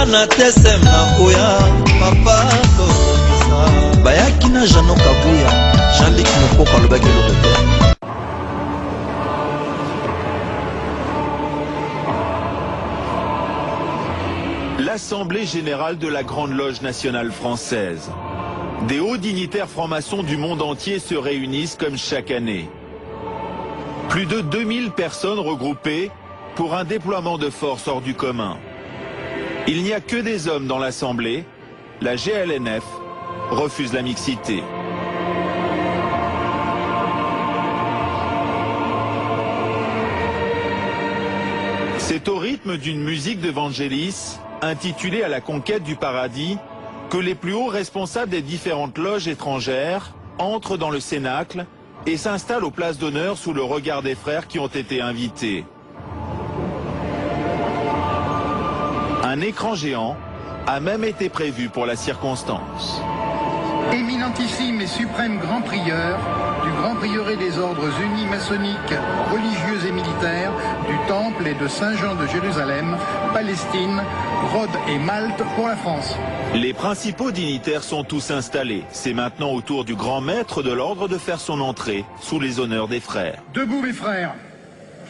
na tesem na oya papa tokisa bayaki na Jano Kabuya Jean-Luc Mokoko alobaki le L'Assemblée générale de la Grande Loge nationale française. Des hauts dignitaires francs-maçons du monde entier se réunissent comme chaque année. Plus de 2000 personnes regroupées pour un déploiement de force hors du commun. Il n'y a que des hommes dans l'Assemblée. La GLNF refuse la mixité. C'est au rythme d'une musique de Vangelis, intitulée à la conquête du paradis, que les plus hauts responsables des différentes loges étrangères entrent dans le cénacle et s'installent aux places d'honneur sous le regard des frères qui ont été invités. Un écran géant a même été prévu pour la circonstance. Éminentissime et suprême grand prieur du Grand Prieuré des ordres unis maçonniques, religieux et militaires du Temple et de Saint-Jean de Jérusalem, Palestine, Rhodes et Malte pour la France. Les principaux dignitaires sont tous installés. C'est maintenant au tour du grand maître de l'ordre de faire son entrée sous les honneurs des frères. Debout mes frères,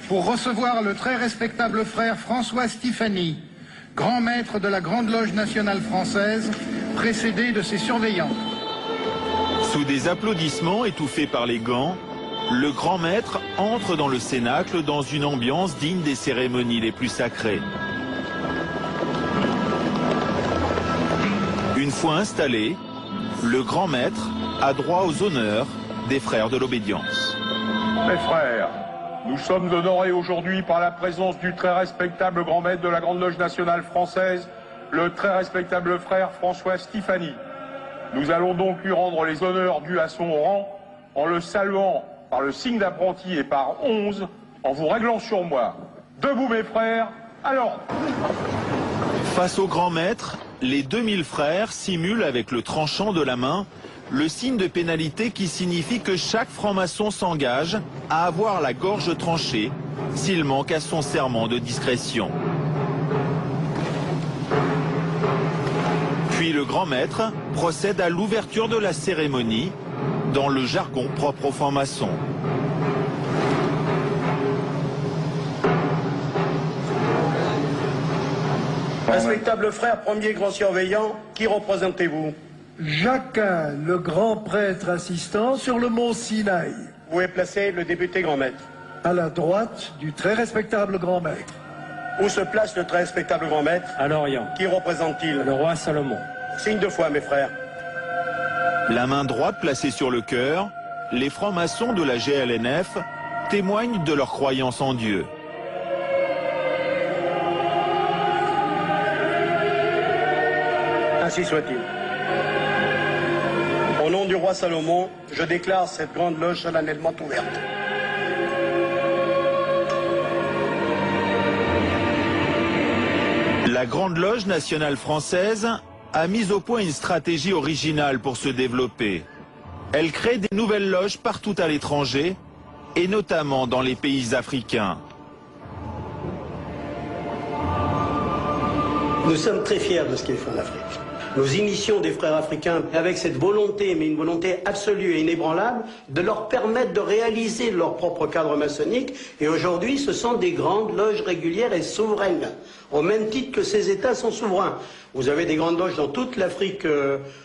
pour recevoir le très respectable frère François Stéphanie, grand maître de la Grande Loge nationale française, précédé de ses surveillants. Sous des applaudissements étouffés par les gants, le grand maître entre dans le cénacle dans une ambiance digne des cérémonies les plus sacrées. Une fois installé, le grand maître a droit aux honneurs des frères de l'obédience. Mes frères, nous sommes honorés aujourd'hui par la présence du très respectable grand maître de la Grande Loge nationale française, le très respectable frère François Stéphanie. Nous allons donc lui rendre les honneurs dus à son rang en le saluant par le signe d'apprenti et par 11 en vous réglant sur moi. Debout mes frères, à l'ordre. Face au grand maître, les 2000 frères simulent avec le tranchant de la main le signe de pénalité qui signifie que chaque franc-maçon s'engage à avoir la gorge tranchée s'il manque à son serment de discrétion. Puis le grand maître procède à l'ouverture de la cérémonie dans le jargon propre aux francs-maçons. Respectable frère, premier grand surveillant, qui représentez-vous? Jacquin, le grand prêtre assistant sur le mont Sinaï. Où est placé le député grand maître? À la droite du très respectable grand maître. Où se place le très respectable grand maître? À l'Orient. Qui représente-t-il? Le roi Salomon. Signe de foi, mes frères. La main droite placée sur le cœur, les francs-maçons de la GLNF témoignent de leur croyance en Dieu. Ainsi soit-il. Au nom du roi Salomon, je déclare cette grande loge solennellement ouverte. La Grande Loge nationale française a mis au point une stratégie originale pour se développer. Elle crée des nouvelles loges partout à l'étranger, et notamment dans les pays africains. Nous sommes très fiers de ce qui est fait en Afrique. Nous initions des frères africains avec cette volonté, mais une volonté absolue et inébranlable, de leur permettre de réaliser leur propre cadre maçonnique. Et aujourd'hui, ce sont des grandes loges régulières et souveraines, au même titre que ces États sont souverains. Vous avez des grandes loges dans toute l'Afrique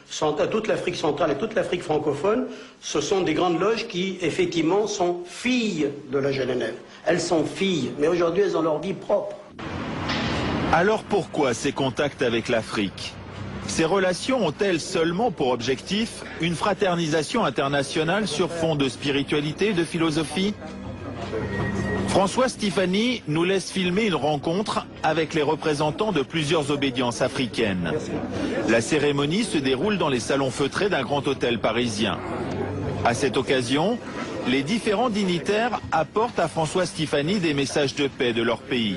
centrale et toute l'Afrique francophone. Ce sont des grandes loges qui, effectivement, sont filles de la GLNF. Elles sont filles, mais aujourd'hui, elles ont leur vie propre. Alors pourquoi ces contacts avec l'Afrique ? Ces relations ont-elles seulement pour objectif une fraternisation internationale sur fond de spiritualité et de philosophie ? François Stéphanie nous laisse filmer une rencontre avec les représentants de plusieurs obédiences africaines. La cérémonie se déroule dans les salons feutrés d'un grand hôtel parisien. À cette occasion, les différents dignitaires apportent à François Stéphanie des messages de paix de leur pays.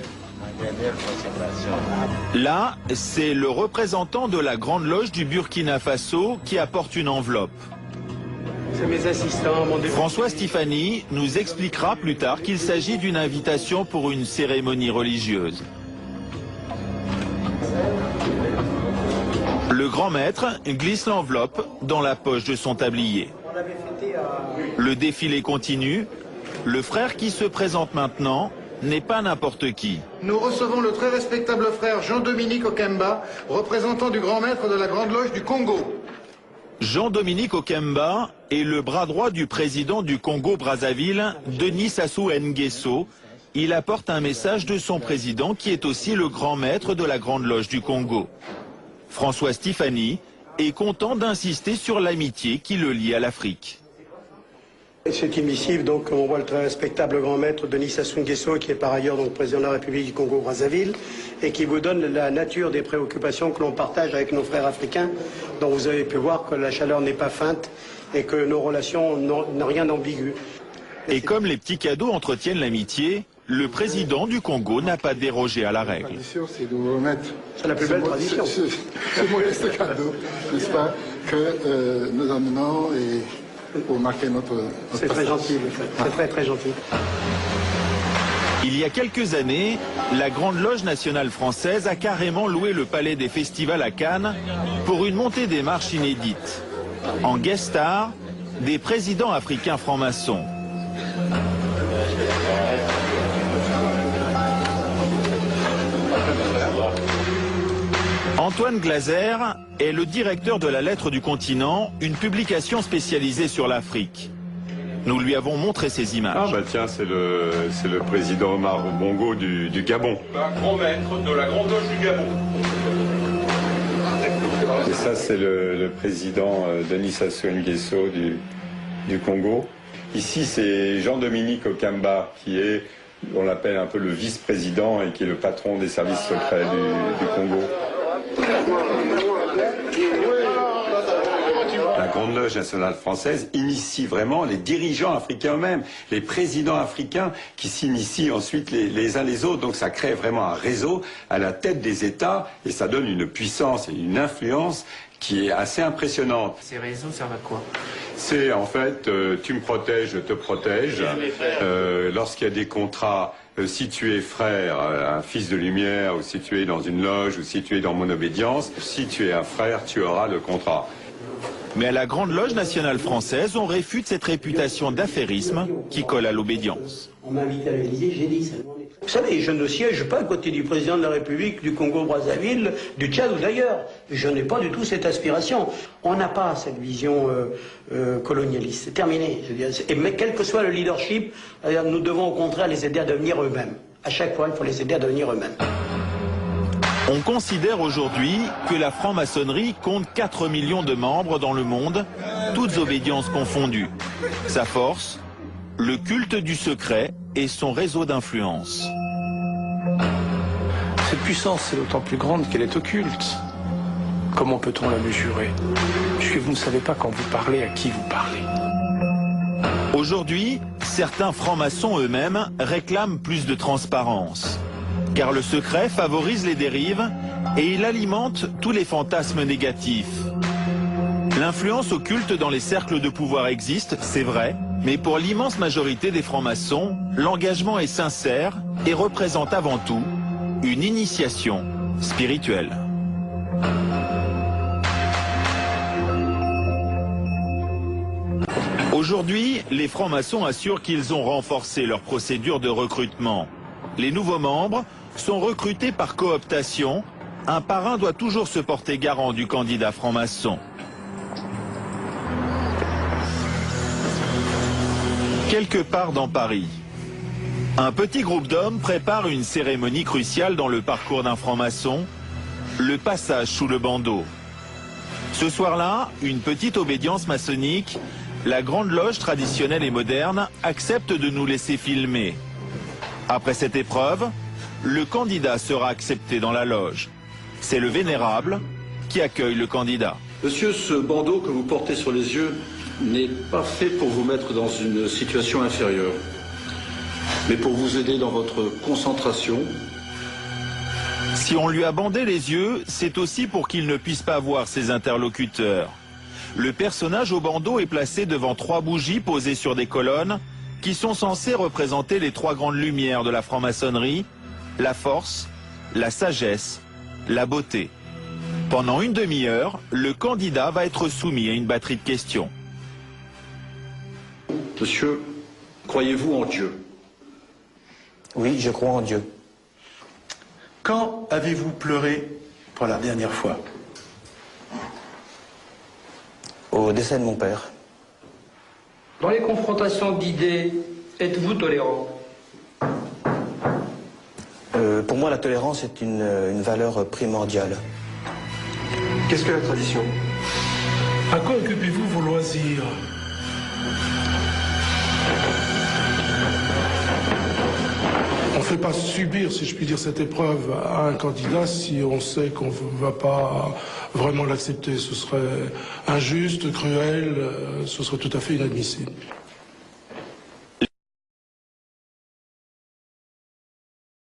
Là, c'est le représentant de la Grande Loge du Burkina Faso qui apporte une enveloppe. C'est mes assistants, mon François Stéphanie nous expliquera plus tard qu'il s'agit d'une invitation pour une cérémonie religieuse. Le grand maître glisse l'enveloppe dans la poche de son tablier. Le défilé continue. Le frère qui se présente maintenant n'est pas n'importe qui. Nous recevons le très respectable frère Jean-Dominique Okemba, représentant du grand maître de la Grande Loge du Congo. Jean-Dominique Okemba est le bras droit du président du Congo-Brazzaville, Denis Sassou Nguesso. Il apporte un message de son président qui est aussi le grand maître de la Grande Loge du Congo. François Stéphanie est content d'insister sur l'amitié qui le lie à l'Afrique. C'est une missive, donc, on voit le très respectable grand maître Denis Sassou Nguesso, qui est par ailleurs donc président de la République du Congo-Brazzaville, et qui vous donne la nature des préoccupations que l'on partage avec nos frères africains, dont vous avez pu voir que la chaleur n'est pas feinte et que nos relations n'ont rien d'ambigu. Et comme les petits cadeaux entretiennent l'amitié, le président du Congo n'a pas dérogé à la règle. C'est la plus belle tradition. Ce modeste cadeau, n'est-ce pas, que nous amenons pour marquer notre C'est très gentil, c'est très très gentil. Il y a quelques années, la Grande Loge nationale française a carrément loué le palais des festivals à Cannes pour une montée des marches inédite. En guest star, des présidents africains francs-maçons. Antoine Glaser est le directeur de la Lettre du Continent, une publication spécialisée sur l'Afrique. Nous lui avons montré ces images. Ah bah tiens, c'est le président Omar Bongo du Gabon. Un grand maître de la Grande Loge du Gabon. Et ça, c'est le président Denis Sassou Nguesso du Congo. Ici, c'est Jean-Dominique Okemba, qui est, on l'appelle un peu le vice-président et qui est le patron des services secrets du Congo. La Grande Loge nationale française initie vraiment les dirigeants africains eux-mêmes, les présidents africains qui s'initient ensuite les uns les autres. Donc ça crée vraiment un réseau à la tête des États et ça donne une puissance et une influence qui est assez impressionnante. Ces réseaux servent à quoi? C'est en fait, tu me protèges, je te protège. Lorsqu'il y a des contrats, si tu es frère, un fils de lumière, ou si tu es dans une loge, ou si tu es dans mon obédience, si tu es un frère, tu auras le contrat. Mais à la Grande Loge nationale française, on réfute cette réputation d'affairisme qui colle à l'obédience. On m'a invité à l'Élysée, j'ai dit ça. Vous savez, je ne siège pas à côté du président de la République du Congo-Brazzaville, du Tchad ou d'ailleurs. Je n'ai pas du tout cette aspiration. On n'a pas cette vision colonialiste. C'est terminé. Je veux dire, mais quel que soit le leadership, nous devons au contraire les aider à devenir eux-mêmes. À chaque fois, il faut les aider à devenir eux-mêmes. On considère aujourd'hui que la franc-maçonnerie compte 4 millions de membres dans le monde, toutes obédiences confondues. Sa force, le culte du secret et son réseau d'influence. Cette puissance est d'autant plus grande qu'elle est occulte. Comment peut-on la mesurer? Puisque vous ne savez pas quand vous parlez à qui vous parlez. Aujourd'hui, certains francs-maçons eux-mêmes réclament plus de transparence. Car le secret favorise les dérives et il alimente tous les fantasmes négatifs. L'influence occulte dans les cercles de pouvoir existe, c'est vrai, mais pour l'immense majorité des francs-maçons, l'engagement est sincère et représente avant tout une initiation spirituelle. Aujourd'hui, les francs-maçons assurent qu'ils ont renforcé leur procédure de recrutement. Les nouveaux membres sont recrutés par cooptation. Un parrain doit toujours se porter garant du candidat franc-maçon. Quelque part dans Paris, un petit groupe d'hommes prépare une cérémonie cruciale dans le parcours d'un franc-maçon, le passage sous le bandeau. Ce soir-là, une petite obédience maçonnique, la Grande Loge traditionnelle et moderne, accepte de nous laisser filmer. Après cette épreuve, le candidat sera accepté dans la loge. C'est le vénérable qui accueille le candidat. Monsieur, ce bandeau que vous portez sur les yeux n'est pas fait pour vous mettre dans une situation inférieure, mais pour vous aider dans votre concentration. Si on lui a bandé les yeux, c'est aussi pour qu'il ne puisse pas voir ses interlocuteurs. Le personnage au bandeau est placé devant 3 bougies posées sur des colonnes qui sont censées représenter les 3 grandes lumières de la franc-maçonnerie, la force, la sagesse, la beauté. Pendant une demi-heure, le candidat va être soumis à une batterie de questions. Monsieur, croyez-vous en Dieu? Oui, je crois en Dieu. Quand avez-vous pleuré pour la dernière fois? Au décès de mon père. Dans les confrontations d'idées, êtes-vous tolérant? Pour moi, la tolérance est une valeur primordiale. Qu'est-ce que la tradition? À quoi occupez-vous vos loisirs? On ne fait pas subir, si je puis dire, cette épreuve à un candidat si on sait qu'on ne va pas vraiment l'accepter. Ce serait injuste, cruel, ce serait tout à fait inadmissible.